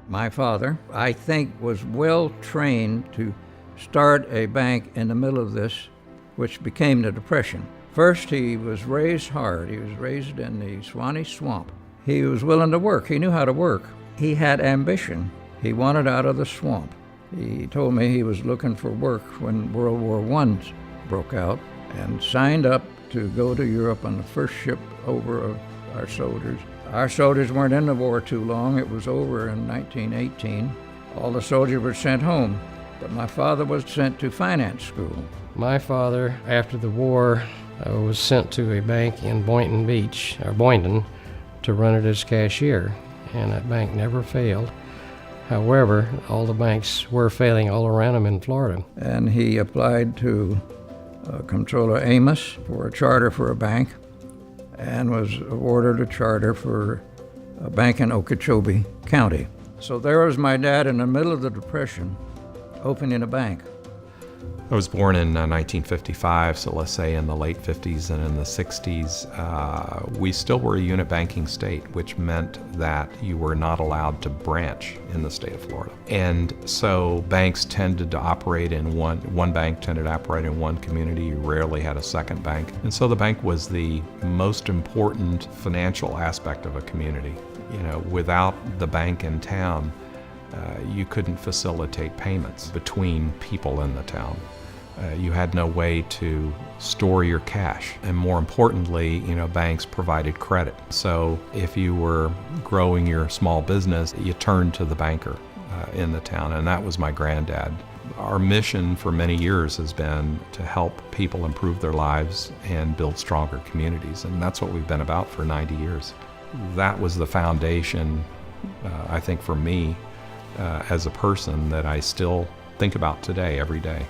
My father, I think, was well trained to start a bank in the middle of this, which became the Depression. First, he was raised hard. He was raised in the Swanee Swamp. He was willing to work. He knew how to work. He had ambition. He wanted out of the swamp. He told me he was looking for work when World War I broke out and signed up to go to Europe on the first ship over of our soldiers. Our soldiers weren't in the war too long. It was over in 1918. All the soldiers were sent home, but my father was sent to finance school. My father, after the war, was sent to a bank in Boynton Beach, or Boynton, to run it as cashier, and that bank never failed. However, all the banks were failing all around him in Florida. And he applied to Comptroller Amos for a charter for a bank and was awarded a charter for a bank in Okeechobee County. So there was my dad in the middle of the Depression opening a bank. I was born in 1955, so let's say in the late 50s and in the 60s, we still were a unit banking state, which meant that you were not allowed to branch in the state of Florida. And so banks tended to operate in one bank tended to operate in one community. You rarely had a second bank. And so the bank was the most important financial aspect of a community. You know, without the bank in town, you couldn't facilitate payments between people in the town. You had no way to store your cash. And more importantly, banks provided credit. So if you were growing your small business, you turned to the banker in the town, and that was my granddad. Our mission for many years has been to help people improve their lives and build stronger communities, and that's what we've been about for 90 years. That was the foundation, I think, for me as a person that I still think about today, every day.